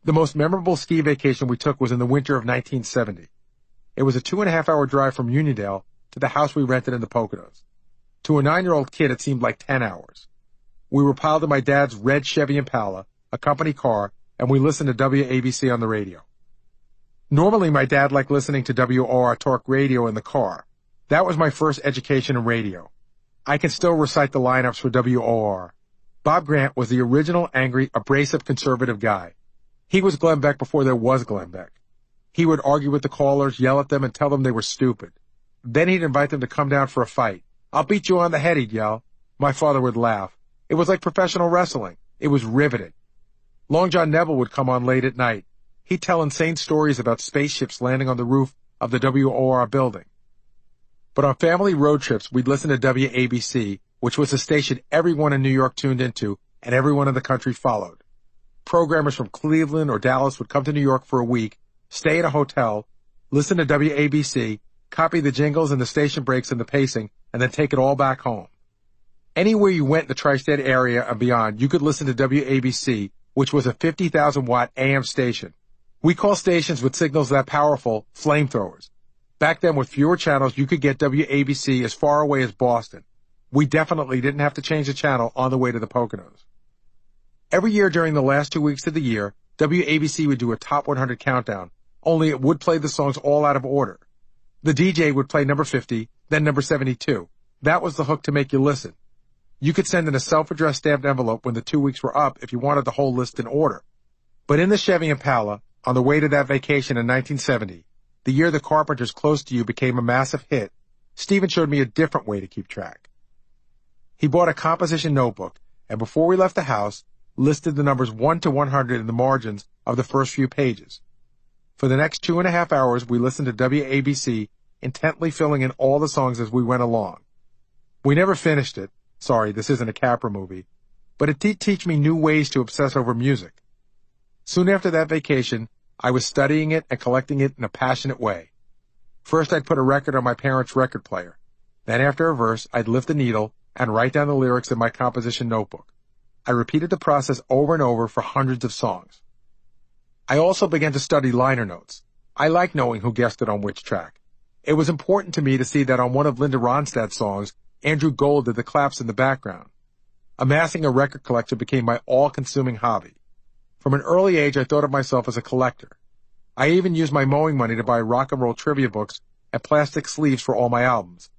The most memorable ski vacation we took was in the winter of 1970. It was a 2.5-hour drive from Uniondale to the house we rented in the Poconos. To a 9-year-old kid, it seemed like 10 hours. We were piled in my dad's red Chevy Impala, a company car, and we listened to WABC on the radio. Normally, my dad liked listening to WOR talk radio in the car. That was my first education in radio. I can still recite the lineups for WOR. Bob Grant was the original angry, abrasive conservative guy. He was Glenn Beck before there was Glenn Beck. He would argue with the callers, yell at them, and tell them they were stupid. Then he'd invite them to come down for a fight. "I'll beat you on the head," he'd yell. My father would laugh. It was like professional wrestling. It was riveting. Long John Neville would come on late at night. He'd tell insane stories about spaceships landing on the roof of the WOR building. But on family road trips, we'd listen to WABC, which was a station everyone in New York tuned into and everyone in the country followed. Programmers from Cleveland or Dallas would come to New York for a week, stay at a hotel, listen to WABC, copy the jingles and the station breaks and the pacing, and then take it all back home. Anywhere you went in the tri-state area and beyond, you could listen to WABC, which was a 50,000-watt AM station. We call stations with signals that powerful flamethrowers. Back then, with fewer channels, you could get WABC as far away as Boston. We definitely didn't have to change the channel on the way to the Poconos. Every year during the last 2 weeks of the year, WABC would do a Top 100 countdown, only it would play the songs all out of order. The DJ would play number 50, then number 72. That was the hook to make you listen. You could send in a self-addressed stamped envelope when the 2 weeks were up if you wanted the whole list in order. But in the Chevy Impala, on the way to that vacation in 1970, the year the Carpenters' Close to You became a massive hit, Stephen showed me a different way to keep track. He bought a composition notebook, and before we left the house, listed the numbers 1 to 100 in the margins of the first few pages. For the next 2.5 hours, we listened to WABC, intently filling in all the songs as we went along. We never finished it. Sorry, this isn't a Capra movie. But it did teach me new ways to obsess over music. Soon after that vacation, I was studying it and collecting it in a passionate way. First, I'd put a record on my parents' record player. Then after a verse, I'd lift the needle and write down the lyrics in my composition notebook. I repeated the process over and over for hundreds of songs. I also began to study liner notes. I like knowing who guessed it on which track. It was important to me to see that on one of Linda Ronstadt's songs, Andrew Gold did the claps in the background. Amassing a record collection became my all-consuming hobby. From an early age, I thought of myself as a collector. I even used my mowing money to buy rock and roll trivia books and plastic sleeves for all my albums.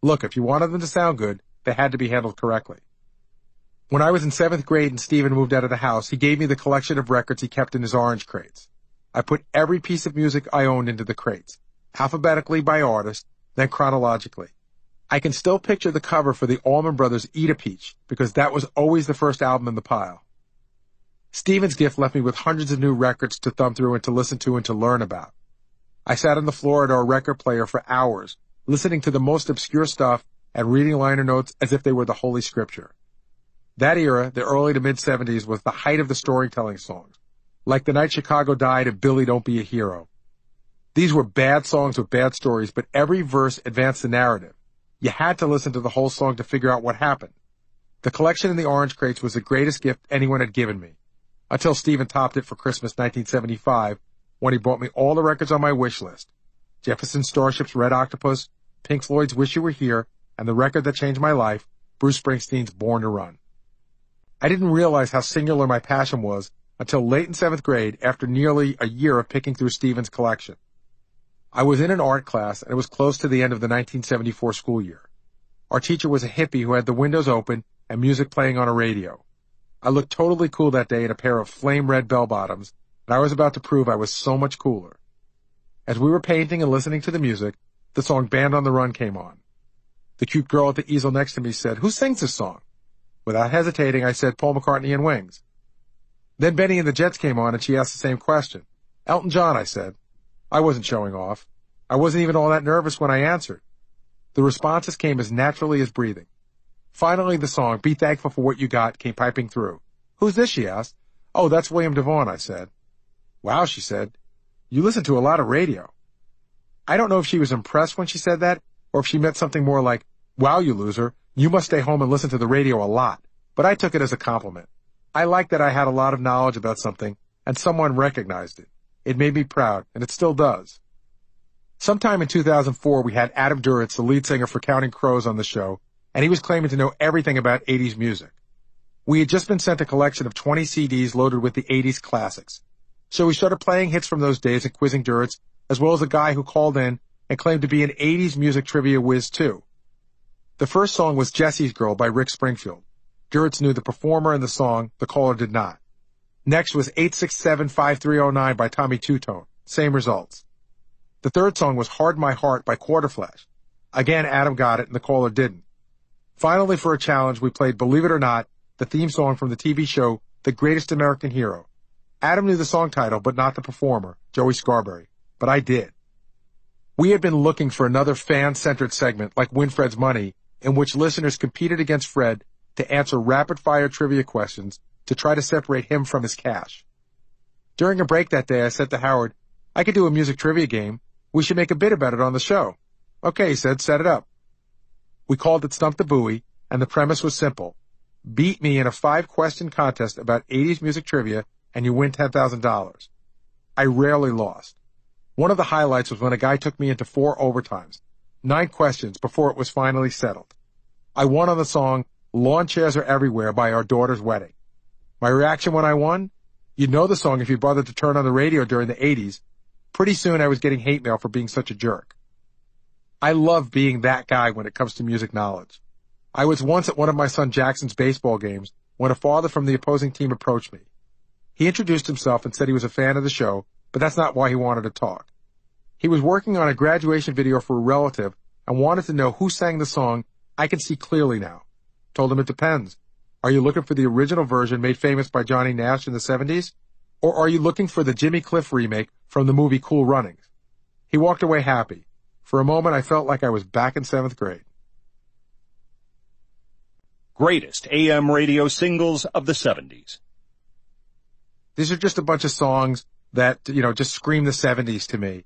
Look, if you wanted them to sound good, they had to be handled correctly. When I was in 7th grade and Stephen moved out of the house, he gave me the collection of records he kept in his orange crates. I put every piece of music I owned into the crates, alphabetically by artist, then chronologically. I can still picture the cover for the Allman Brothers' Eat a Peach, because that was always the first album in the pile. Stephen's gift left me with hundreds of new records to thumb through and to listen to and to learn about. I sat on the floor at our record player for hours, listening to the most obscure stuff and reading liner notes as if they were the Holy Scripture. That era, the early to mid-'70s, was the height of the storytelling songs, like The Night Chicago Died and Billy Don't Be a Hero. These were bad songs with bad stories, but every verse advanced the narrative. You had to listen to the whole song to figure out what happened. The collection in the orange crates was the greatest gift anyone had given me, until Stephen topped it for Christmas 1975, when he bought me all the records on my wish list: Jefferson Starship's Red Octopus, Pink Floyd's Wish You Were Here, and the record that changed my life, Bruce Springsteen's Born to Run. I didn't realize how singular my passion was until late in 7th grade, after nearly a year of picking through Stephen's collection. I was in an art class, and it was close to the end of the 1974 school year. Our teacher was a hippie who had the windows open and music playing on a radio. I looked totally cool that day in a pair of flame-red bell-bottoms, and I was about to prove I was so much cooler. As we were painting and listening to the music, the song Band on the Run came on. The cute girl at the easel next to me said, "Who sings this song?" Without hesitating, I said, "Paul McCartney and Wings." Then Benny and the Jets came on, and she asked the same question. "Elton John," I said. I wasn't showing off. I wasn't even all that nervous when I answered. The responses came as naturally as breathing. Finally, the song, Be Thankful for What You Got, came piping through. "Who's this?" she asked. "Oh, that's William DeVaughn," I said. "Wow," she said. "You listen to a lot of radio." I don't know if she was impressed when she said that, or if she meant something more like, "Wow, you loser, you must stay home and listen to the radio a lot." But I took it as a compliment. I liked that I had a lot of knowledge about something, and someone recognized it. It made me proud, and it still does. Sometime in 2004, we had Adam Duritz, the lead singer for Counting Crows, on the show, and he was claiming to know everything about 80s music. We had just been sent a collection of 20 CDs loaded with the 80s classics. So we started playing hits from those days and quizzing Duritz, as well as a guy who called in and claimed to be an 80s music trivia whiz too. The first song was Jessie's Girl by Rick Springfield. Duritz knew the performer and the song, the caller did not. Next was 867-5309 by Tommy Two-Tone. Same results. The third song was Hard My Heart by Quarterflash. Again, Adam got it and the caller didn't. Finally, for a challenge, we played Believe It or Not, the theme song from the TV show The Greatest American Hero. Adam knew the song title, but not the performer, Joey Scarberry. But I did. We had been looking for another fan-centered segment like Winfred's Money, in which listeners competed against Fred to answer rapid-fire trivia questions to try to separate him from his cash. During a break that day, I said to Howard, I could do a music trivia game. We should make a bit about it on the show. Okay, he said, set it up. We called it Stump the Booey, and the premise was simple. Beat me in a 5-question contest about 80s music trivia, and you win $10,000. I rarely lost. One of the highlights was when a guy took me into 4 overtimes, 9 questions before it was finally settled. I won on the song Lawn Chairs Are Everywhere by Our Daughter's Wedding. My reaction when I won? You'd know the song if you bothered to turn on the radio during the 80s. Pretty soon I was getting hate mail for being such a jerk. I love being that guy when it comes to music knowledge. I was once at one of my son Jackson's baseball games when a father from the opposing team approached me. He introduced himself and said he was a fan of the show, but that's not why he wanted to talk. He was working on a graduation video for a relative and wanted to know who sang the song I Can See Clearly Now. Told him it depends. Are you looking for the original version made famous by Johnny Nash in the 70s? Or are you looking for the Jimmy Cliff remake from the movie Cool Runnings? He walked away happy. For a moment, I felt like I was back in 7th grade. Greatest AM radio singles of the 70s. These are just a bunch of songs that, just scream the 70s to me.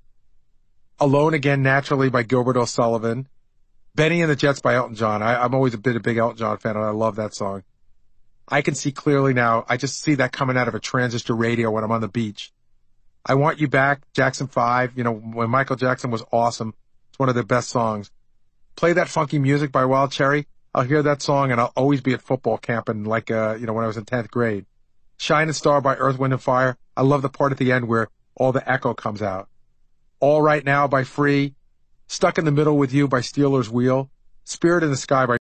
Alone Again Naturally by Gilbert O'Sullivan. Benny and the Jets by Elton John. I'm always been a big Elton John fan, and I love that song. I Can See Clearly Now. I just see that coming out of a transistor radio when I'm on the beach. I Want You Back, Jackson 5. When Michael Jackson was awesome. It's one of their best songs. Play That Funky Music by Wild Cherry. I'll hear that song, and I'll always be at football camp and when I was in 10th grade. Shining Star by Earth, Wind & Fire. I love the part at the end where all the echo comes out. All Right Now by Free. Stuck in the Middle with You by Steeler's Wheel. Spirit in the Sky by